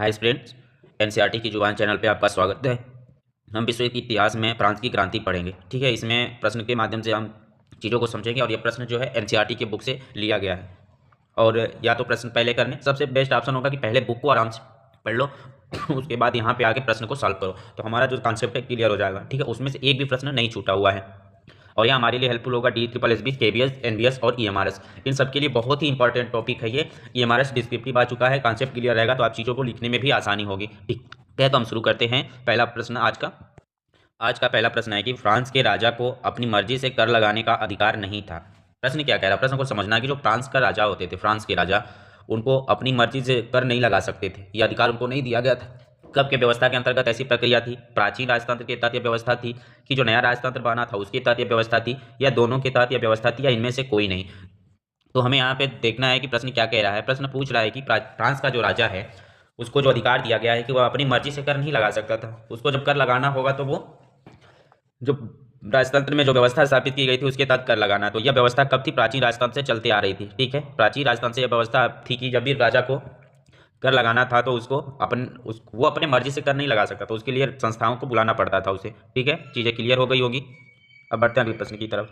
Hi students, NCERT की जुबान channel पे आपका स्वागत है। हम विश्व के इतिहास में फ्रांस की क्रांति पढ़ेंगे। ठीक है, इसमें प्रश्न के माध्यम से हम चीज़ों को समझेंगे और ये प्रश्न जो है एनसीईआरटी के बुक से लिया गया है। और या तो प्रश्न पहले करने सबसे बेस्ट ऑप्शन होगा कि पहले बुक को आराम से पढ़ लो उसके बाद यहाँ पे आके प्रश्न को सॉल्व करो, तो हमारा जो कॉन्सेप्ट है क्लियर हो जाएगा। ठीक है, उसमें से एक भी प्रश्न नहीं छूटा हुआ है और यह हमारे लिए हेल्पफुल होगा। DSSS, KBS, NBS और EMRS, इन सब के लिए बहुत ही इंपॉर्टेंट टॉपिक है ये। EMRS डिस्क्रिप्टिव आ चुका है, कॉन्सेप्ट क्लियर रहेगा तो आप चीज़ों को लिखने में भी आसानी होगी। ठीक है, तो हम शुरू करते हैं। पहला प्रश्न आज का पहला प्रश्न है कि फ्रांस के राजा को अपनी मर्जी से कर लगाने का अधिकार नहीं था। प्रश्न क्या कह रहा है? प्रश्न को समझना कि जो फ्रांस का राजा होते थे, फ्रांस के राजा, उनको अपनी मर्जी से कर नहीं लगा सकते थे, ये अधिकार उनको नहीं दिया गया था। कब के व्यवस्था के अंतर्गत ऐसी प्रक्रिया थी? प्राचीन राजतंत्र के तहत यह व्यवस्था थी कि जो नया राजतंत्र बना था उसके तहत यह व्यवस्था थी, या दोनों के तहत यह व्यवस्था थी, या इनमें से कोई नहीं? तो हमें यहाँ पे देखना है कि प्रश्न क्या कह रहा है। प्रश्न पूछ रहा है कि फ्रांस का जो राजा है उसको जो अधिकार दिया गया है कि वह अपनी मर्जी से कर नहीं लगा सकता था, उसको जब कर लगाना होगा तो वो जो राजतंत्र में जो व्यवस्था स्थापित की गई थी उसके तहत कर लगाना। तो यह व्यवस्था कब थी? प्राचीन राजतंत्र से चलती आ रही थी। ठीक है, प्राचीन राजतंत्र से यह व्यवस्था थी कि जब भी राजा को कर लगाना था तो उसको वो अपने मर्जी से कर नहीं लगा सकता, तो उसके लिए संस्थाओं को बुलाना पड़ता था उसे। ठीक है, चीज़ें क्लियर हो गई होगी। अब बढ़ते हैं अगले प्रश्न की तरफ।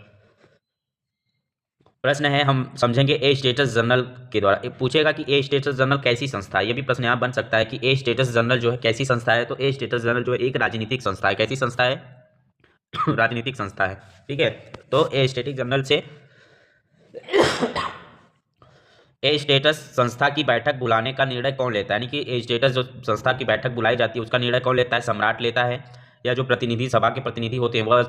प्रश्न है, हम समझेंगे ए स्टेटस जनरल के द्वारा। पूछेगा कि ए स्टेटस जनरल कैसी संस्था है। ये भी प्रश्न यहाँ बन सकता है कि ए स्टेटस जनरल जो है कैसी संस्था है। तो ए स्टेटस जनरल जो है एक राजनीतिक संस्था है। कैसी संस्था है? राजनीतिक संस्था है। ठीक है, तो ए स्टेटिक जनरल से ए स्टेटस संस्था की बैठक बुलाने का निर्णय कौन लेता है? यानी कि ए स्टेटस जो संस्था की बैठक बुलाई जाती है उसका निर्णय कौन लेता है? सम्राट लेता है, या जो प्रतिनिधि सभा के प्रतिनिधि होते हैं वह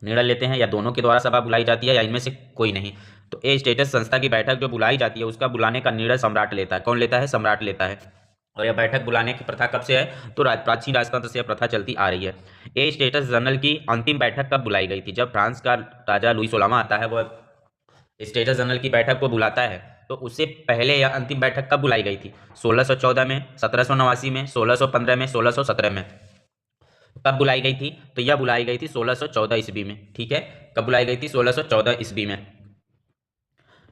निर्णय लेते हैं, या दोनों के द्वारा सभा बुलाई जाती है, या इनमें से कोई नहीं? तो ए स्टेटस संस्था की बैठक जो बुलाई जाती है उसका बुलाने का निर्णय सम्राट लेता है। कौन लेता है? सम्राट लेता है। और यह बैठक बुलाने की प्रथा कब से है? तो प्राचीन राजतंत्र से यह प्रथा चलती आ रही है। ए स्टेटस जनरल की अंतिम बैठक कब बुलाई गई थी? जब फ्रांस का राजा लुई 16वां आता है, वह स्टेटस जनरल की बैठक को बुलाता है, तो उससे पहले यह अंतिम बैठक कब बुलाई गई थी? 1614 में, 1789 में, 1615 में, 1617 में? कब बुलाई गई थी? तो यह बुलाई गई थी 1614 ईस्वी में। ठीक है, कब बुलाई गई थी? 1614 ईस्वी में।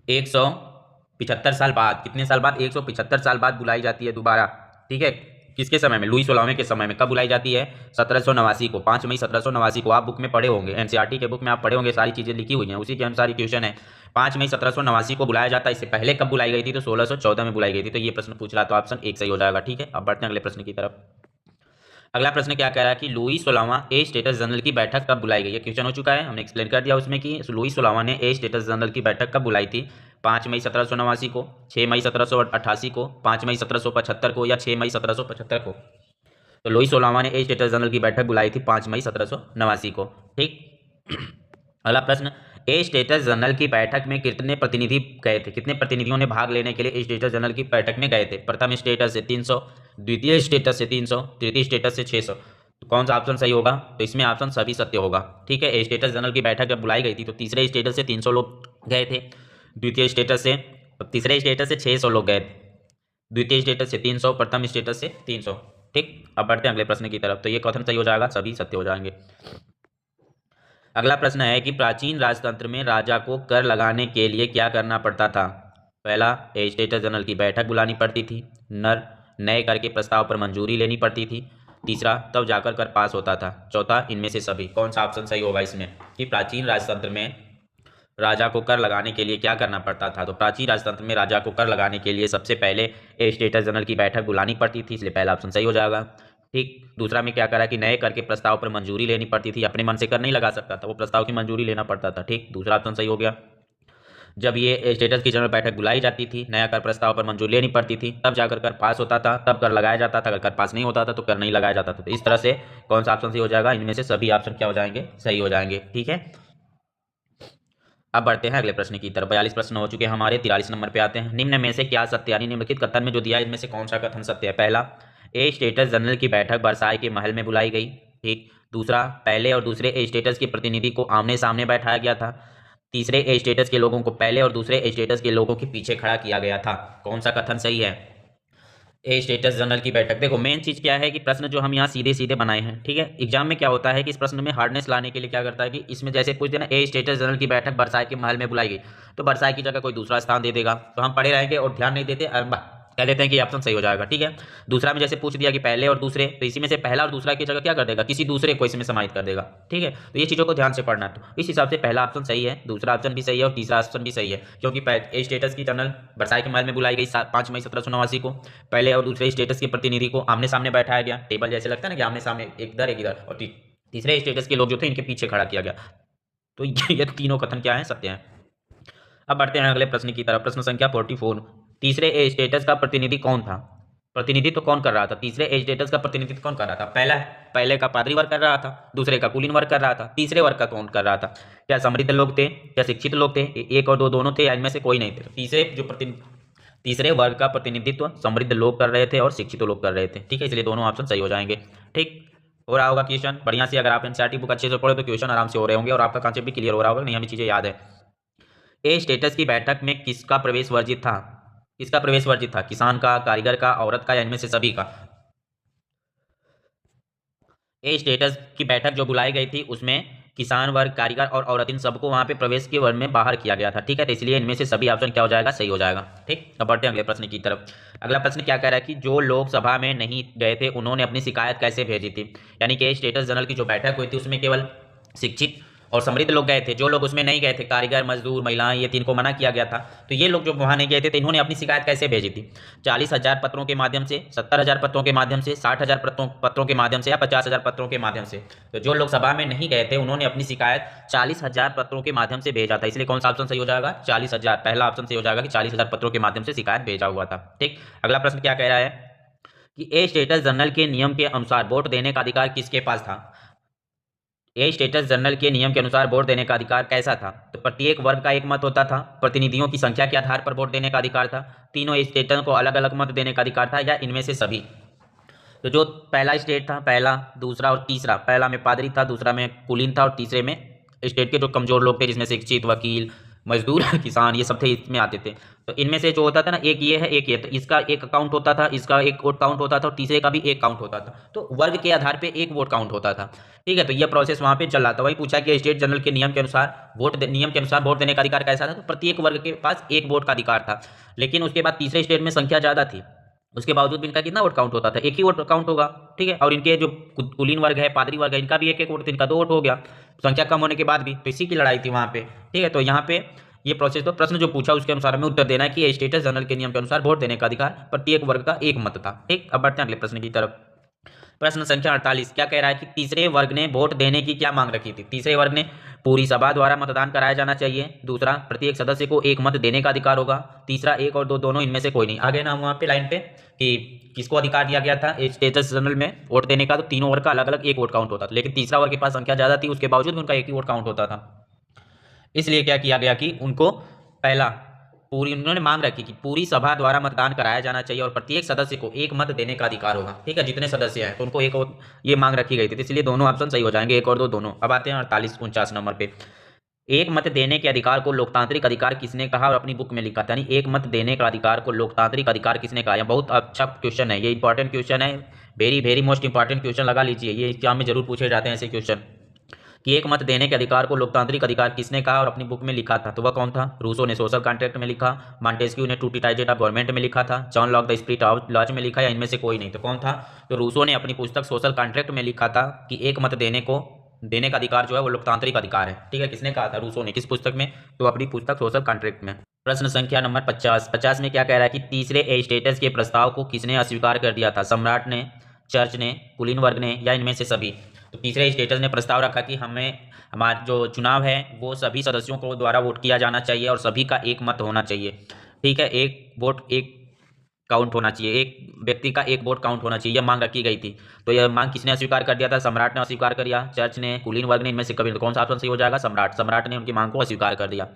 175 साल बाद, कितने साल बाद? 175 साल बाद बुलाई जाती है दोबारा। ठीक है, किसके समय में? लुई 16वें के समय में। कब बुलाई जाती है? 1789 को, 5 मई 1789 को। आप बुक में पढ़े होंगे, एनसीईआरटी के बुक में आप पढ़े होंगे, सारी चीज़ें लिखी हुई हैं, उसी के अनुसार क्वेश्चन है। 5 मई 1789 को बुलाया जाता है। इससे पहले कब बुलाई गई थी? तो 1614 में बुलाई गई थी। तो ये प्रश्न पूछ रहा, तो ऑप्शन 1 सही हो जाएगा। ठीक है, अब बढ़ते हैं अगले प्रश्न की तरफ। अगला प्रश्न क्या कह रहा है कि लुई 16वां ए स्टेटस जनरल की बैठक कब बुलाई गई? ये क्वेश्चन हो चुका है, हमने एक्सप्लेन कर दिया उसमें कि लुई 16वां ने ए स्टेटस जनरल की बैठक कब बुलाई थी? 5 मई 1789 को, 6 मई 1788 को, 5 मई 1775 को, या 6 मई 1775 को? तो लुई 16वां ने ए स्टेटस जनरल की बैठक बुलाई थी 5 मई 1789 को। ठीक, अगला प्रश्न, ए स्टेटस जनरल की बैठक में कितने प्रतिनिधि गए थे? कितने प्रतिनिधियों ने भाग लेने के लिए ए स्टेटस जनरल की बैठक में गए थे? प्रथम स्टेटस से 300, द्वितीय स्टेटस से 300, तृतीय स्टेटस से 600। तो कौन सा ऑप्शन सही होगा? तो इसमें ऑप्शन सभी सत्य होगा। ठीक है, ए स्टेटस जनरल की बैठक जब बुलाई गई थी तो तीसरे स्टेटस से 300 लोग गए थे, द्वितीय स्टेटस से, तीसरे स्टेटस से 600 लोग गए थे, द्वितीय स्टेटस से 300, प्रथम स्टेटस से 300। ठीक, अब बढ़ते हैं अगले प्रश्न की तरफ। तो ये कथन सही हो जाएगा, सभी सत्य हो जाएंगे। अगला प्रश्न है कि प्राचीन राजतंत्र में राजा को कर लगाने के लिए क्या करना पड़ता था? पहला, ए स्टेटस जनरल की बैठक बुलानी पड़ती थी। नए कर के प्रस्ताव पर मंजूरी लेनी पड़ती थी। तीसरा, तब जाकर कर पास होता था। चौथा, इनमें से सभी। कौन सा ऑप्शन सही होगा इसमें कि प्राचीन राजतंत्र में राजा को कर लगाने के लिए क्या करना पड़ता था? तो प्राचीन राजतंत्र में राजा को कर लगाने के लिए सबसे पहले ए स्टेटस जनरल की बैठक बुलानी पड़ती थी, इसलिए पहला ऑप्शन सही हो जाएगा। ठीक, दूसरा में क्या करा कि नए कर के प्रस्ताव पर मंजूरी लेनी पड़ती थी, अपने मन से कर नहीं लगा सकता था, वो प्रस्ताव की मंजूरी लेना पड़ता था। ठीक, दूसरा ऑप्शन सही हो गया। जब ये स्टेटस की जनरल बैठक बुलाई जाती थी, नया कर प्रस्ताव पर मंजूरी लेनी पड़ती थी, तब जाकर कर पास होता था, तब कर लगाया जाता था। अगर कर पास नहीं होता था तो कर नहीं लगाया जाता था। तो इस तरह से कौन सा ऑप्शन सही हो जाएगा? इनमें से सभी ऑप्शन क्या हो जाएंगे? सही हो जाएंगे। ठीक है, अब बढ़ते हैं अगले प्रश्न की तरफ। 42 प्रश्न हो चुके हैं हमारे, 43 नंबर पे आते हैं। निम्न में से क्या सत्य, यानी निम्नलिखित कथन में जो दिया है इनमें से कौन सा कथन सत्य है? पहला, ए स्टेटस जनरल की बैठक बरसाई के महल में बुलाई गई। ठीक, दूसरा, पहले और दूसरे ए स्टेटस के प्रतिनिधि को आमने सामने बैठाया गया था। तीसरे ए स्टेटस के लोगों को पहले और दूसरे ए स्टेटस के लोगों के पीछे खड़ा किया गया था। कौन सा कथन सही है? ए स्टेटस जनरल की बैठक। देखो, मेन चीज़ क्या है कि प्रश्न जो हम यहाँ सीधे सीधे बनाए हैं, ठीक है, एग्जाम में क्या होता है कि इस प्रश्न में हार्डनेस लाने के लिए क्या करता है कि इसमें जैसे पूछ देना ए स्टेटस जनरल की बैठक बरसाई के महल में बुलाई गई, तो बरसाई की जगह कोई दूसरा स्थान दे देगा, तो हम पढ़े रहेंगे और ध्यान नहीं देते, कह देते हैं कि ऑप्शन सही हो जाएगा। ठीक है, दूसरा में जैसे पूछ दिया कि पहले और दूसरे, तो इसी में से पहला और दूसरा की जगह क्या कर देगा, किसी दूसरे को इसमें समाहित कर देगा। ठीक है, तो ये चीज़ों को ध्यान से पढ़ना। तो इस हिसाब से पहला ऑप्शन सही है, दूसरा ऑप्शन भी सही है और तीसरा ऑप्शन भी सही है, क्योंकि ए स्टेटस की जनरल वर्साई के महल में बुलाई गई 5 मई 1789 को। पहले और दूसरे स्टेटस के प्रतिनिधि को आमने सामने बैठाया गया, टेबल जैसे लगता है ना कि आमने सामने, एक इधर एक इधर, और तीसरे स्टेटस के लोग जो थे इनके पीछे खड़ा किया गया। तो ये तीनों कथन क्या है, सत्य है। अब बढ़ते हैं अगले प्रश्न की तरफ। प्रश्न संख्या 44। तीसरे ए स्टेटस का प्रतिनिधि कौन था? प्रतिनिधित्व कौन कर रहा था? तीसरे ए स्टेटस का प्रतिनिधित्व कौन कर रहा था? पहले का पादरी वर्ग कर रहा था, दूसरे का कुलीन वर्ग कर रहा था, तीसरे वर्ग का कौन कर रहा था? क्या समृद्ध लोग थे, क्या शिक्षित लोग थे, एक और दो दोनों थे, या इनमें से कोई नहीं थे? तीसरे वर्ग का प्रतिनिधित्व समृद्ध लोग कर रहे थे और शिक्षित लोग कर रहे थे। ठीक है, इसलिए दोनों ऑप्शन सही हो जाएंगे। ठीक, हो रहा होगा क्वेश्चन बढ़िया से। अगर आप एनसीईआरटी बुक अच्छे से पढ़े तो क्वेश्चन आराम से हो रहे होंगे और आपका कॉन्सेप्ट भी क्लियर हो रहा होगा, नहीं हमें चीजें याद है। ए स्टेटस की बैठक में किसका प्रवेश वर्जित था? किसका प्रवेश वर्जित था? किसान का, कारीगर का, औरत का, या इनमें से सभी का? ए स्टेटस की बैठक जो बुलाई गई थी उसमें किसान वर्ग, कारीगर और औरत, इन सबको वहां पे प्रवेश के वर्ग में बाहर किया गया था। ठीक है, तो इसलिए इनमें से सभी ऑप्शन क्या हो जाएगा, सही हो जाएगा। ठीक, अब बढ़ते हैं अगले प्रश्न की तरफ। अगला प्रश्न क्या कह रहा है कि जो लोग सभा में नहीं गए थे उन्होंने अपनी शिकायत कैसे भेजी थी? यानी कि स्टेटस जनरल की जो बैठक हुई थी उसमें केवल शिक्षित और समृद्ध लोग गए थे, जो लोग उसमें नहीं गए थे, कारीगर, मजदूर, महिलाएं, ये तीन को मना किया गया था। तो ये लोग जो वहां नहीं गए थे तो इन्होंने अपनी शिकायत कैसे भेजी थी? 40,000 पत्रों के माध्यम से, 70,000 पत्रों के माध्यम से, 60,000 पत्रों के माध्यम से, या 50,000 पत्रों के माध्यम से? तो जो लोग सभा में नहीं गए थे उन्होंने अपनी शिकायत 40,000 पत्रों के माध्यम से भेजा था, इसलिए कौन सा ऑप्शन सही हो जाएगा, 40,000। पहला ऑप्शन सही हो जाएगा कि 40,000 पत्रों के माध्यम से शिकायत भेजा हुआ था। ठीक, अगला प्रश्न क्या कह रहा है कि ए स्टेटस जनरल के नियम के अनुसार वोट देने का अधिकार किसके पास था? ए स्टेटस जनरल के नियम के अनुसार वोट देने का अधिकार कैसा था? तो प्रत्येक वर्ग का एक मत होता था, प्रतिनिधियों की संख्या के आधार पर वोट देने का अधिकार था, तीनों स्टेटों को अलग अलग मत देने का अधिकार था, या इनमें से सभी? तो जो पहला स्टेट था, पहला, दूसरा और तीसरा, पहला में पादरी था, दूसरा में कुलीन था और तीसरे में स्टेट के जो कमजोर लोग थे जिसमें शिक्षित, वकील, मजदूर, किसान, ये सब थे, इसमें आते थे। तो इनमें से जो होता था ना, एक ये है एक ये, तो इसका एक काउंट होता था, इसका एक वोट काउंट होता था और तीसरे का भी एक काउंट होता था। तो वर्ग के आधार पे एक वोट काउंट होता था। ठीक है, तो ये प्रोसेस वहां पे चल रहा था। वही पूछा कि स्टेट जनरल के नियम के अनुसार वोट देने का अधिकार कैसा था? तो प्रत्येक वर्ग के पास एक वोट का अधिकार था। लेकिन उसके बाद तीसरे स्टेट में संख्या ज्यादा थी, उसके बावजूद भी इनका कितना वोट काउंट होता था? एक ही वोट काउंट होगा। ठीक है, और इनके जो कुलीन वर्ग है, पादरी वर्ग है, इनका भी एक एक वोट, इनका 2 वोट हो गया, संख्या कम होने के बाद भी। तो इसी की लड़ाई थी वहां पे। ठीक है, तो यहाँ पे ये प्रोसेस, तो प्रश्न जो पूछा उसके अनुसार हमें उत्तर देना है कि स्टेटस जनरल के नियम के अनुसार वोट देने का अधिकार प्रत्येक वर्ग का एक मत था। ठीक, अब बढ़ते हैं अगले प्रश्न की तरफ। प्रश्न संख्या 48 क्या कह रहा है कि तीसरे वर्ग ने वोट देने की क्या मांग रखी थी? तीसरे वर्ग ने पूरी सभा द्वारा मतदान कराया जाना चाहिए, दूसरा प्रत्येक सदस्य को एक मत देने का अधिकार होगा, तीसरा एक और दो दोनों, इनमें से कोई नहीं। आगे ना वहाँ पे लाइन पे कि किसको अधिकार दिया गया था स्टेटस जनरल में वोट देने का? तो तीनों वर्ग का अलग अलग एक वोट काउंट होता था, लेकिन तीसरा वर्ग के पास संख्या ज्यादा थी, उसके बावजूद भी उनका एक ही वोट काउंट होता था। इसलिए क्या किया गया कि उनको पहला पूरी, उन्होंने मांग रखी कि पूरी सभा द्वारा मतदान कराया जाना चाहिए और प्रत्येक सदस्य को एक मत देने का अधिकार होगा। ठीक है, जितने सदस्य हैं तो उनको एक और, ये मांग रखी गई थी, इसलिए दोनों ऑप्शन सही हो जाएंगे, एक और दो दोनों। अब आते हैं 48-49 नंबर पे। एक मत देने के अधिकार को लोकतांत्रिक अधिकार किसने कहा और अपनी बुक में लिखा था? यानी एक मत देने का अधिकार को लोकतांत्रिक अधिकार किसने कहा? यह बहुत अच्छा क्वेश्चन है, ये इंपॉर्टेंट क्वेश्चन है, very very most important question लगा लीजिए, ये एग्जाम में जरूर पूछे जाते हैं ऐसे क्वेश्चन कि एक मत देने के अधिकार को लोकतांत्रिक अधिकार किसने कहा और अपनी बुक में लिखा था? तो वह कौन था? रूसो ने सोशल कॉन्ट्रैक्ट में लिखा, मॉन्टेस्क्यू ने टू ट्रीटाइजेस ऑफ गवर्नमेंट में लिखा था, John Locke the spirit of laws में लिखा, या इनमें से कोई नहीं? तो कौन था? तो रूसो ने अपनी पुस्तक सोशल कॉन्ट्रैक्ट में लिखा था कि एक मत देने का अधिकार जो है वो लोकतांत्रिक अधिकार है। ठीक है, किसने कहा था? रूसो ने। किस पुस्तक में? तो अपनी पुस्तक सोशल कॉन्ट्रैक्ट में। प्रश्न संख्या नंबर 50 में क्या कह रहा है कि तीसरे ए स्टेटस के प्रस्ताव को किसने अस्वीकार कर दिया था? सम्राट ने, चर्च ने, कुलीन वर्ग ने, या इनमें से सभी? तो तीसरे स्टेटस ने प्रस्ताव रखा कि हमारा जो चुनाव है वो सभी सदस्यों को द्वारा वोट किया जाना चाहिए और सभी का एक मत होना चाहिए। ठीक है, एक वोट एक काउंट होना चाहिए, एक व्यक्ति का एक वोट काउंट होना चाहिए, यह मांग रखी गई थी। तो यह मांग किसने अस्वीकार कर दिया था? सम्राट ने अस्वीकार कर दिया, चर्च ने, कुलीन वर्ग ने, इनमें से कभी? तो कौन सा ऑप्शन सही हो जाएगा? सम्राट ने उनकी मांग को अस्वीकार कर दिया।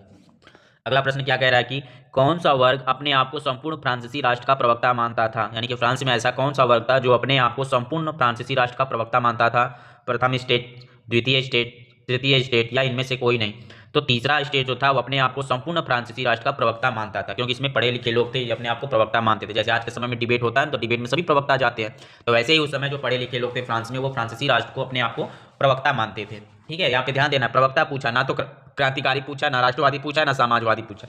अगला प्रश्न क्या कह रहा है कि कौन सा वर्ग अपने आप को संपूर्ण फ्रांसीसी राष्ट्र का प्रवक्ता मानता था? यानी कि फ्रांस में ऐसा कौन सा वर्ग था जो अपने आप को संपूर्ण फ्रांसीसी राष्ट्र का प्रवक्ता मानता था? प्रथम स्टेट, द्वितीय स्टेट, तृतीय स्टेट, या इनमें से कोई नहीं? तो तीसरा स्टेट जो था वो अपने आप को संपूर्ण फ्रांसीसी राष्ट्र का प्रवक्ता मानता था, क्योंकि इसमें पढ़े लिखे लोग थे, ये अपने आप को प्रवक्ता मानते थे। जैसे आज के समय में डिबेट होता है तो डिबेट में सभी प्रवक्ता जाते हैं, तो वैसे ही उस समय जो पढ़े लिखे लोग थे फ्रांस में, वो फ्रांसीसी राष्ट्र को अपने आप को प्रवक्ता मानते थे। ठीक है, यहाँ पे ध्यान देना, प्रवक्ता पूछा, ना तो क्रांतिकारी पूछा, ना राष्ट्रवादी पूछा, ना समाजवादी पूछा,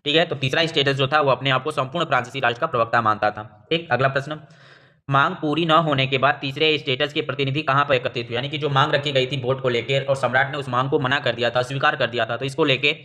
ठीक है, तो तीसरा स्टेटस जो था वो अपने आप को संपूर्ण फ्रांसीसी राष्ट्र का प्रवक्ता मानता था। ठीक, अगला प्रश्न, मांग पूरी न होने के बाद तीसरे स्टेटस के प्रतिनिधि कहां पर एकत्रित हुए, यानी कि जो मांग रखी गई थी वोट को लेकर और सम्राट ने उस मांग को मना कर दिया था, स्वीकार कर दिया था, तो इसको लेके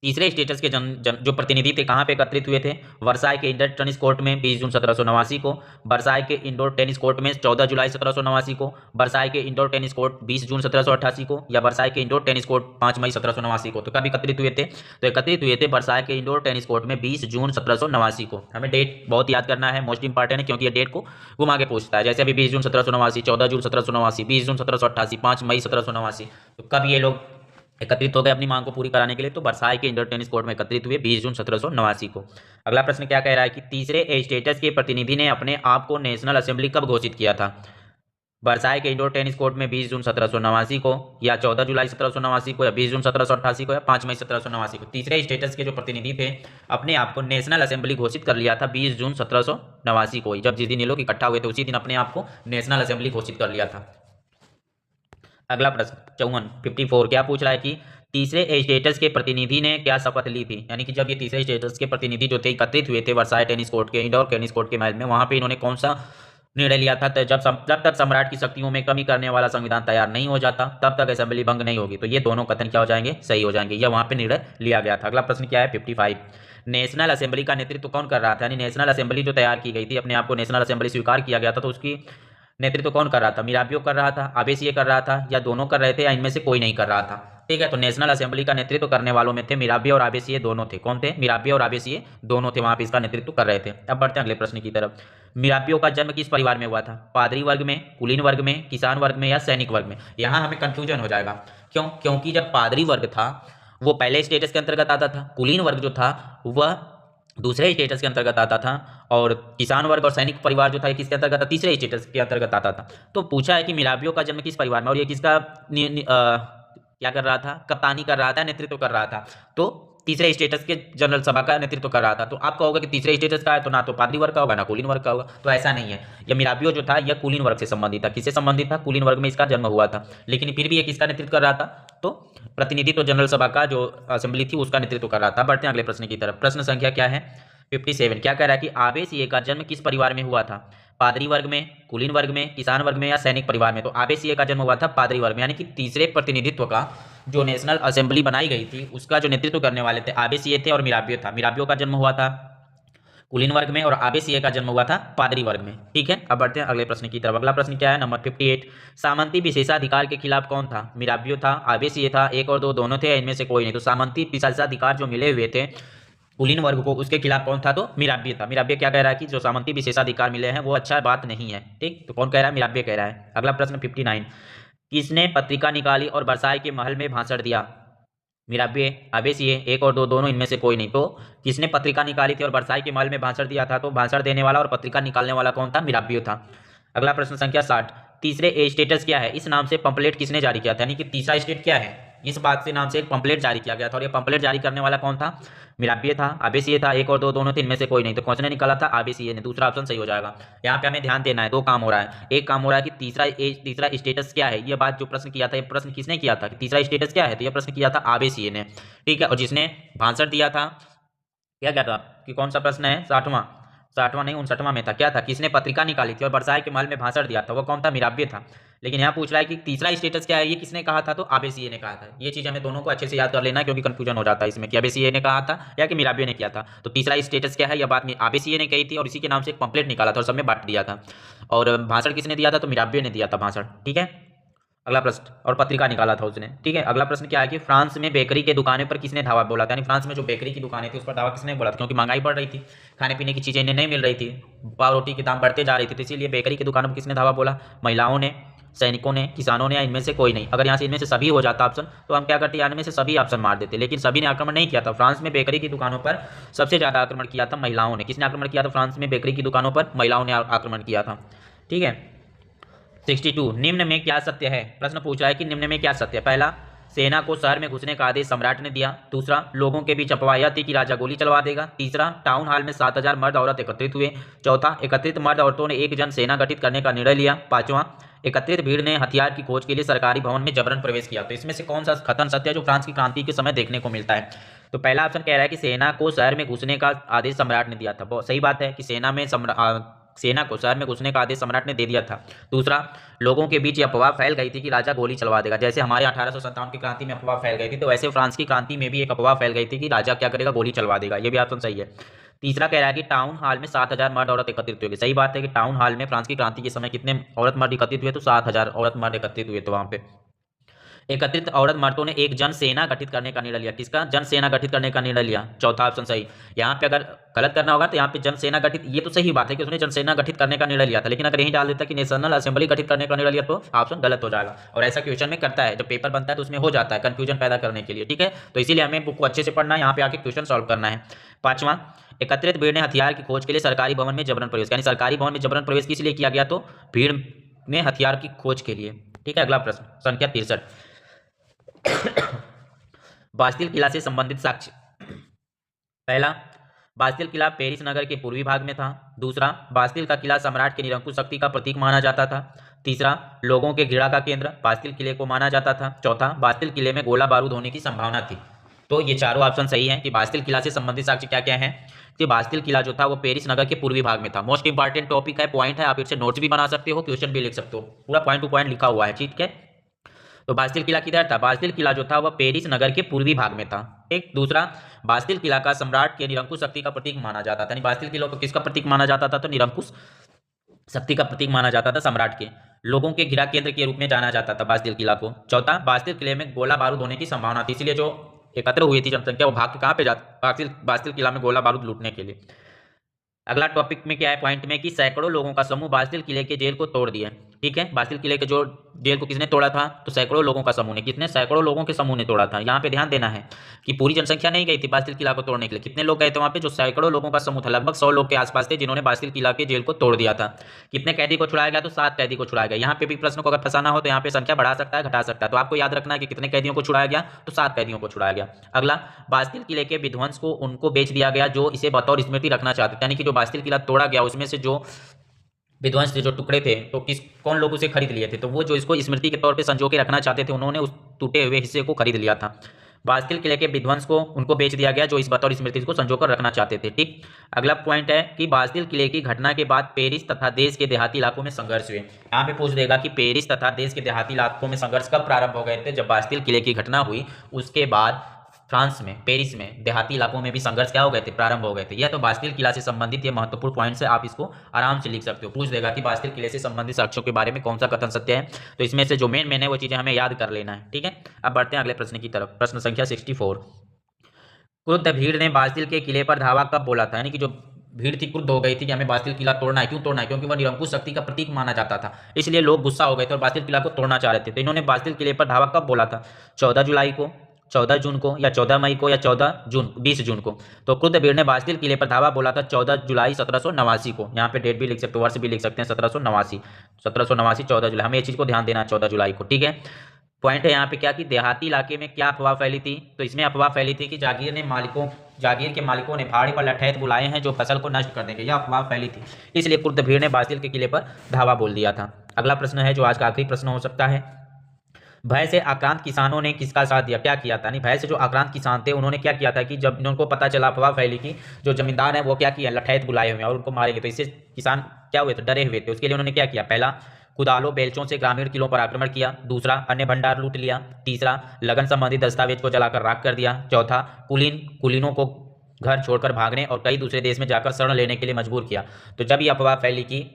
तीसरे स्टेटस के जो प्रतिनिधि थे कहां पे एकत्रित हुए थे, वर्साई के इंडोर टेनिस कोर्ट में 20 जून 1789 को, वर्साई के इंडोर टेनिस कोर्ट में 14 जुलाई 1789 को, वर्साई के इंडोर टेनिस कोर्ट 20 जून 1788 को, या वर्साई के इंडोर टेनिस कोर्ट 5 मई 1789 को। तो कब एकत्रित हुए थे, तो एकत्रित हुए थे वर्साई के इंडोर टेनिस कोर्ट में 20 जून 1789 को। हमें डेट बहुत याद करना है, मोस्ट इंपॉर्टेंट है, क्योंकि ये डेट को घुमा के पूछता है। जैसे अभी 20 जून 1789, 14 जून 1789, 20 जून 1788, 5 मई 1789, तो कब ये लोग एकत्रित हो गए अपनी मांग को पूरी कराने के लिए, तो वर्साई के इंडोर टेनिस कोर्ट में एकत्रित हुए 20 जून 1789 को। अगला प्रश्न क्या कह रहा है कि तीसरे स्टेटस के प्रतिनिधि ने अपने आप को नेशनल असेंबली कब घोषित किया था, वर्साई के इंडोर टेनिस कोर्ट में 20 जून 1789 को, या 14 जुलाई 1789 को, या 20 जून 1788 को, या 5 मई 1789 को। तीसरे स्टेटस के जो प्रतिनिधि थे अपने आप को नेशनल असेंबली घोषित कर लिया था 20 जून 1789 को, जब जिस दिन ये लोग इकट्ठा हुए थे उसी दिन अपने आप को नेशनल असेंबली घोषित कर लिया था। अगला प्रश्न 54 क्या पूछ रहा है कि तीसरे स्टेटस के प्रतिनिधि ने क्या शपथ ली थी, यानी कि जब ये तीसरे स्टेटस के प्रतिनिधि जो थे एकत्रित हुए थे वर्साई टेनिस कोर्ट के इंडोर टेनिस कोर्ट के महल में, वहां पे इन्होंने कौन सा निर्णय लिया था, तो जब तक सम्राट की शक्तियों में कमी करने वाला संविधान तैयार नहीं हो जाता तब तक असेंबली भंग नहीं होगी। तो ये दोनों कथन क्या हो जाएंगे, सही हो जाएंगे, यह वहां पे निर्णय लिया गया था। अगला प्रश्न क्या है 55, नेशनल असेंबली का नेतृत्व कौन कर रहा था, यानी नेशनल असेंबली जो तैयार की गई थी, अपने आप को नेशनल असेंबली स्वीकार किया गया था, तो उसकी नेतृत्व कौन कर रहा था, मिराबियो कर रहा था, आबेसिये कर रहा था, या दोनों कर रहे थे, या इनमें से कोई नहीं कर रहा था। ठीक है, तो नेशनल असेंबली का नेतृत्व करने वालों में थे मिराबियो और आबेसिये दोनों थे। कौन थे, मिराबियो और आबेसिये दोनों थे, वहां पे इसका नेतृत्व कर रहे थे। अब बढ़ते हैं अगले प्रश्न की तरफ। मिराबियो का जन्म किस परिवार में हुआ था, पादरी वर्ग में, कुलीन वर्ग में, किसान वर्ग में, या सैनिक वर्ग में। यहाँ हमें कंफ्यूजन हो जाएगा, क्यों, क्योंकि जब पादरी वर्ग था वो पहले स्टेटस के अंतर्गत आता था, कुलीन वर्ग जो था वह दूसरे स्टेटस के अंतर्गत आता था, और किसान वर्ग और सैनिक परिवार जो था किसके अंतर्गत था, तीसरे स्टेटस के अंतर्गत आता था। तो पूछा है कि मिराबियो का जन्म किस परिवार में, और ये किसका क्या कर रहा था, कप्तानी कर रहा था, नेतृत्व कर रहा था, तो तीसरे स्टेटस के जनरल सभा का नेतृत्व कर रहा था। तो आप कहोगे कि तीसरे स्टेटस का है तो ना तो पादरी वर्ग का होगा ना कुलीन वर्ग का होगा, तो ऐसा नहीं है। यह मिराबियो जो था यह कुलीन वर्ग से संबंधित था। किससे संबंधित था, कुलीन वर्ग में इसका जन्म हुआ था, लेकिन फिर भी ये किसका नेतृत्व कर रहा था, तो प्रतिनिधि तो जनरल सभा का जो असेंबली थी उसका नेतृत्व कर रहा था। बढ़ते हैं अगले प्रश्न की तरफ। प्रश्न संख्या क्या है 57, क्या कह रहा है कि आबेसिये का जन्म किस परिवार में हुआ था, पादरी वर्ग में, कुलीन वर्ग में, किसान वर्ग में, या सैनिक परिवार में। तो आबेसिये का जन्म हुआ था पादरी वर्ग में, यानी कि तीसरे प्रतिनिधित्व का जो नेशनल असेंबली बनाई गई थी उसका जो नेतृत्व करने वाले थे आबेसिये थे और मिराबियो था। मिराबियो का जन्म हुआ था कुलीन वर्ग में और आबेसिये का जन्म हुआ था पादरी वर्ग में। ठीक है, अब बढ़ते हैं अगले प्रश्न की तरफ। अगला प्रश्न क्या है नंबर 58, सामंती विशेषाधिकार के खिलाफ कौन था, मिराबियो था, आबेसिये था, एक और दो दोनों थे, इनमें से कोई नहीं। तो सामंती विशेषाधिकार जो मिले हुए थे कुलीन वर्ग को, उसके खिलाफ कौन था, तो मिराबियो था। मिराबियो क्या कह रहा है कि जो सामंती विशेषाधिकार मिले हैं वो अच्छा बात नहीं है। ठीक, तो कौन कह रहा है, मिराबियो कह रहा है। अगला प्रश्न 59, किसने पत्रिका निकाली और वर्साई के महल में भाषण दिया, मिराबियो, आबेसिये, एक और दो दोनों, इनमें से कोई नहीं। तो किसने पत्रिका निकाली थी और वर्साई के महल में भाषण दिया था, तो भाषण देने वाला और पत्रिका निकालने वाला कौन था, मिराबियो था। अगला प्रश्न संख्या 60, तीसरे स्टेटस क्या है, इस नाम से पंपलेट किसने जारी किया था, यानी कि तीसरा स्टेट क्या है, इस बात से नाम से एक पंपलेट जारी किया गया था, और ये पंपलेट जारी करने वाला कौन था, मिराबियो था, आबेसिये था, एक और दो दोनों थे, इनमें से कोई नहीं। तो कौन ने निकाला था, आबेसिये ने। दूसरा ऑप्शन सही हो जाएगा। यहाँ पे हमें ध्यान देना है, दो काम हो रहा है। एक काम हो रहा है कि तीसरा स्टेटस क्या है, ये बात जो प्रश्न किया था, ये प्रश्न किसने किया था, तीसरा स्टेटस क्या है, तो ये प्रश्न किया था आबेसिये ने। ठीक है, और जिसने भाषण दिया था क्या था कि कौन सा प्रश्न है, 60वां नहीं 59वां में था, क्या था, किसने पत्रिका निकाली थी और वर्साई के महल में भाषण दिया था, वो कौन था, मिराबियो था। लेकिन यहाँ पूछ रहा है कि तीसरा स्टेटस क्या है, ये किसने कहा था, तो आबेसिये ने कहा था। ये चीज हमें दोनों को अच्छे से याद कर लेना है, क्योंकि कंफ्यूजन हो जाता है इसमें कि आबेसिये ने कहा था या कि मिराबियो ने किया था। तो तीसरा स्टेटस क्या है, यह बात आबेसिये ने कही थी, और इसी के नाम से एक पंपलेट निकाला था और सब में बांट दिया था। और भाषण किसने दिया था, तो मिराबियो ने दिया था भाषण। ठीक है, अगला प्रश्न, और पत्रिका निकाला था उसने। ठीक है, अगला प्रश्न क्या है कि फ्रांस में बेकरी के दुकानें पर किसने धावा बोला था, यानी फ्रांस में जो बेकरी की दुकानें थी उस पर धावा किसने बोला था, क्योंकि महंगाई बढ़ रही थी, खाने पीने की चीजें इन्हें नहीं मिल रही थी, पाव रोटी के दाम बढ़ते जा रही थी, तो इसीलिए बेकरी की दुकानों पर किसने धावा बोला, महिलाओं ने, सैनिकों ने, किसानों ने, या इनमें से कोई नहीं। अगर यहाँ से इनमें से सभी हो जाता ऑप्शन तो हम क्या करते, इनमें से सभी ऑप्शन मार देते, लेकिन सभी ने आक्रमण नहीं किया था। फ्रांस में बेकरी की दुकानों पर सबसे ज्यादा आक्रमण किया था महिलाओं ने। किसने आक्रमण किया था फ्रांस में बेकरी की दुकानों पर, महिलाओं ने आक्रमण किया था। ठीक है, 62, निम्न में क्या सत्य है, प्रश्न पूछ रहा है कि निम्न में क्या सत्य है। पहला, सेना को शहर में घुसने का आदेश सम्राट ने दिया। दूसरा, लोगों के बीच अफवाह यह थी कि राजा गोली चलवा देगा। तीसरा, टाउन हॉल में 7,000 मर्द औरत एकत्रित हुए। चौथा, एकत्रित मर्द औरतों ने एक जन सेना गठित करने का निर्णय लिया। पांचवा, एकत्रित भीड़ ने हथियार की खोज के लिए सरकारी भवन में जबरन प्रवेश किया। तो इसमें से कौन सा कथन सत्य है जो फ्रांस की क्रांति के समय देखने को मिलता है? तो पहला ऑप्शन कह रहा है कि सेना को शहर में घुसने का आदेश सम्राट ने दिया था। बहुत सही बात है कि सेना को शहर में घुसने का आदेश सम्राट ने दे दिया था। दूसरा, लोगों के बीच ये अफवाह फैल गई थी कि राजा गोली चलवा देगा। जैसे हमारे 1857 की क्रांति में अफवाह फैल गई थी, तो वैसे फ्रांस की क्रांति में भी एक अफवाह फैल गई थी कि राजा क्या करेगा, गोली चलवा देगा। ये भी ऑप्शन सही है। तीसरा कह रहा है कि टाउन हॉल में 7,000 मर्द औरत एकत्रित हुए। सही बात है कि टाउन हॉल में फ्रांस की क्रांति के समय कितने औरत मर्द एकत्रित हुए? तो 7,000 औरत मर्द एकत्रित हुए। तो वहां पे एकत्रित औरत मर्दों ने एक जन सेना गठित करने का निर्णय लिया। किसका? जन सेना गठित करने का निर्णय लिया। चौथा ऑप्शन सही। यहाँ पे अगर गलत करना होगा तो यहाँ पे जन सेना गठित, ये तो सही बात है कि उसने जन सेना गठित करने का निर्णय लिया था, लेकिन अगर यही डाल देता कि नेशनल असेंबली गठित करने का निर्णय लिया तो ऑप्शन गलत हो जाएगा। और ऐसा क्वेश्चन में करता है, जब पेपर बनता है तो उसमें हो जाता है कंफ्यूजन पैदा करने के लिए। ठीक है, तो इसीलिए हमें बुक को अच्छे से पढ़ना है, यहाँ पे आके क्वेश्चन सॉल्व करना है। पांचवा, एकत्रित भीड़ ने हथियार की खोज के लिए सरकारी भवन में जबरन प्रवेश, यानी सरकारी भवन में जबरन प्रवेश किस लिए किया गया? तो भीड़ में हथियार की खोज के लिए। ठीक है, अगला प्रश्न संख्या 63, बास्तिल किला से संबंधित साक्ष्य। पहला, बास्तिल किला पेरिस नगर के पूर्वी भाग में था। दूसरा, बास्तिल का किला सम्राट के निरंकुश शक्ति का प्रतीक माना जाता था। तीसरा, लोगों के घृणा का केंद्र बास्तिल किले को माना जाता था। चौथा, बास्तिल किले में गोला बारूद होने की संभावना थी। तो ये चारों ऑप्शन सही हैं कि बास्तिल किला से संबंधित साक्ष्य क्या क्या है कि बास्तिल किला जो था वो पेरिस नगर के पूर्वी भाग में था। मोस्ट इंपॉर्टेंट टॉपिक है, पॉइंट है, आप इससे नोट्स भी बना सकते हो, क्वेश्चन भी लिख सकते हो, पूरा पॉइंट टू पॉइंट लिखा हुआ है। ठीक है, तो बास्तिल किला किधर था? बास्तिल किला जो था वह पेरिस नगर के पूर्वी भाग में था। एक दूसरा, बास्तिल किला का सम्राट के निरंकुश शक्ति का प्रतीक माना जाता था। बास्तिल किला को किसका प्रतीक माना जाता था? तो निरंकुश शक्ति का प्रतीक माना जाता था सम्राट के। लोगों के घिरा केंद्र के रूप में जाना जाता था बास्तिल किला को। चौथा, बास्तिल किले में गोला बारूद होने की संभावना थी, इसलिए जो एकत्र हुई थी जनसंख्या वो भाग के कहाँ पे जाती? बास्तिल किला में गोला बारूद लूटने के लिए। अगला टॉपिक में क्या है पॉइंट में कि सैकड़ों लोगों का समूह बास्तिल किले के जेल को तोड़ दिया। ठीक है, बास्तिल किले के जो जेल को किसने तोड़ा था? तो सैकड़ों लोगों का समूह ने। कितने? सैकड़ों लोगों के समूह ने तोड़ा था। यहाँ पे ध्यान देना है कि पूरी जनसंख्या नहीं गई थी बास्तिल किला को तोड़ने के लिए। कितने लोग गए थे वहाँ पे? जो सैकड़ों लोगों का समूह था, लगभग 100 लोग के आसपास थे जिन्होंने बास्तिल किला के जेल को तोड़ दिया था। कितने कैदी को छुड़ाया गया? तो 7 कैदी को छुड़ाया गया। यहाँ पे भी प्रश्न को अगर फंसाना हो तो यहाँ पे संख्या बढ़ा सकता है, घटा सकता है, तो आपको याद रखना है कि कितने कैदियों को छुड़ाया गया? तो 7 कैदियों को छुड़ाया गया। अगला, बास्तिल किले के विध्वंस को उनको बेच दिया गया जो इसे बतौर स्मृति रखना चाहते थे, यानी कि जो बास्तिल किला तोड़ा गया उसमें से जो विध्वंस थे, जो टुकड़े थे, तो कौन लोग उसे खरीद लिए थे? तो वो जो इसको स्मृति के तौर पे संजो के रखना चाहते थे उन्होंने उस टूटे हुए हिस्से को खरीद लिया था। बास्तिल किले के विध्वंस को उनको बेच दिया गया जो इस बतौर स्मृति को संजो कर रखना चाहते थे। ठीक, अगला पॉइंट है कि बास्तिल किले की घटना के बाद पेरिस तथा देश के देहाती इलाकों में संघर्ष हुए। यहाँ पे पूछ देगा कि पेरिस तथा देश के देहाती इलाकों में संघर्ष कब प्रारंभ हो गए थे? जब बास्तिल किले की घटना हुई उसके बाद फ्रांस में, पेरिस में देहाती इलाकों में भी संघर्ष क्या हो गए थे? प्रारंभ हो गए थे। यह तो बास्तिल किला से संबंधित ये महत्वपूर्ण पॉइंट्स है, आप इसको आराम से लिख सकते हो। पूछ देगा कि बास्तिल किले से संबंधित साक्ष्यों के बारे में कौन सा कथन सत्य है, तो इसमें से जो मेन है वो चीजें हमें याद कर लेना है। ठीक है, अब बढ़ते हैं अगले प्रश्न की तरफ। प्रश्न संख्या 64, क्रुद्ध भीड़ ने बास्तिल के किले पर धावा कब बोला था? यानी कि जो भीड़ थी क्रुद्ध हो गई थी कि हमें बास्तिल किला तोड़ना है। क्यों तोड़ना है? क्योंकि वह निरंकुश शक्ति का प्रतीक माना जाता था, इसलिए लोग गुस्सा हो गए थे और बास्तिल किला को तोड़ना चाह रहे थे। तो इन्होंने बास्तिल किले पर धावा कब बोला था? 14 जुलाई को, 14 जून को, या 14 मई को, या 20 जून को। तो क्रुद्ध भीड़ ने बास्तिल किले पर धावा बोला था 14 जुलाई 1789 को। यहाँ पे डेट भी लिख सकते हो, वर्ष भी लिख सकते हैं, 1789, 14 जुलाई। हमें ये चीज को ध्यान देना है, 14 जुलाई को। ठीक है, पॉइंट है यहाँ पे क्या कि देहाती इलाके में क्या अफवाह फैली थी? तो इसमें अफवाह फैली थी कि जागीर के मालिकों ने पहाड़ी पर लठैत बुलाए हैं जो फसल को नष्ट कर देंगे। यह अफवाह फैली थी, इसलिए क्रुद्ध भीड़ ने बास्तिल के किले पर धावा बोल दिया था। अगला प्रश्न है जो आज का आखिरी प्रश्न हो सकता है, भय से आक्रांत किसानों ने किसका साथ दिया? क्या किया था? नहीं, भय से जो आक्रांत किसान थे उन्होंने क्या किया था कि जब उनको पता चला, अफवाह फैली कि जो जमींदार है वो क्या किया, लठैत बुलाए हुए और उनको मारेंगे, तो इससे किसान क्या हुए थे? डरे हुए थे। उसके लिए उन्होंने क्या किया? पहला, कुदालों बेलचों से ग्रामीण किलों पर आक्रमण किया। दूसरा, अन्य भंडार लूट लिया। तीसरा, लगन संबंधी दस्तावेज को जलाकर राख कर दिया। चौथा, कुलीनों को घर छोड़कर भागने और कई दूसरे देश में जाकर शरण लेने के लिए मजबूर किया। तो जब ये अफवाह फैली कि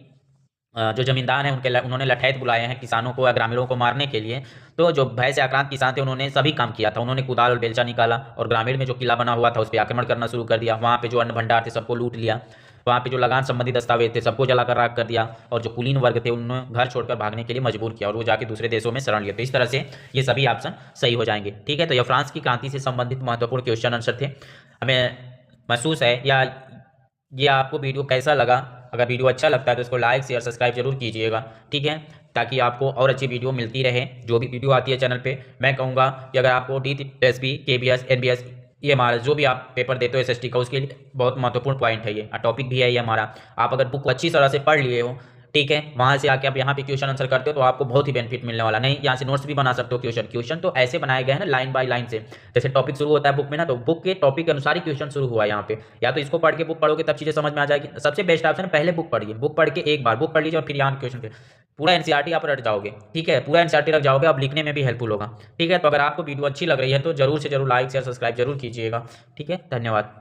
जो जमींदार हैं उन्होंने लठैत बुलाए हैं किसानों को या ग्रामीणों को मारने के लिए, तो जो भय से आक्रांत किसान थे उन्होंने सभी काम किया था। उन्होंने कुदाल और बेलचा निकाला और ग्रामीण में जो किला बना हुआ था उस पर आक्रमण करना शुरू कर दिया। वहाँ पे जो अन्न भंडार थे सबको लूट लिया। वहाँ पे जो लगान संबंधी दस्तावेज थे सबको जलाकर राख कर दिया और जो कुलीन वर्ग थे उन्होंने घर छोड़कर भागने के लिए मजबूर किया और वो जाके दूसरे देशों में शरण लिया। तो इस तरह से ये सभी ऑप्शन सही हो जाएंगे। ठीक है, तो यह फ्रांस की क्रांति से संबंधित महत्वपूर्ण क्वेश्चन आंसर थे। हमें महसूस है या ये आपको वीडियो कैसा लगा? अगर वीडियो अच्छा लगता है तो इसको लाइक शेयर सब्सक्राइब जरूर कीजिएगा। ठीक है, ताकि आपको और अच्छी वीडियो मिलती रहे। जो भी वीडियो आती है चैनल पे, मैं कहूँगा कि अगर आपको DSP, KBS, NBS, EMRS जो भी आप पेपर देते हो SST का, उसके लिए बहुत महत्वपूर्ण पॉइंट है ये, टॉपिक भी है ये हमारा। आप अगर बुक अच्छी तरह से पढ़ लिए हो, ठीक है, वहाँ से आके आप यहाँ पे क्वेश्चन आंसर करते हो तो आपको बहुत ही बेनिफिट मिलने वाला। नहीं, यहाँ से नोट्स भी बना सकते हो। क्वेश्चन तो ऐसे बनाए गए हैं ना, लाइन बाय लाइन से, जैसे टॉपिक शुरू होता है बुक में ना, तो बुक के टॉपिक के अनुसार ही क्वेश्चन शुरू हुआ है यहाँ पे। या तो इसको पढ़ के बुक पढ़ोगे तब चीज़ें समझ में आ जाएगी। सबसे बेस्ट ऑप्शन पहले बुक पढ़िए, बुक पढ़ के एक बार बुक पढ़ लीजिए और फिर यहाँ क्वेश्चन पूरा एनसीईआरटी आप रट जाओगे। ठीक है, पूरा एनसीईआरटी रख जाओगे, अब लिखने में भी हेल्पफुल होगा। ठीक है, तो अगर आपको वीडियो अच्छी लग रही है तो जरूर से जरूर लाइक शेयर सब्सक्राइब जरूर कीजिएगा। ठीक है, धन्यवाद।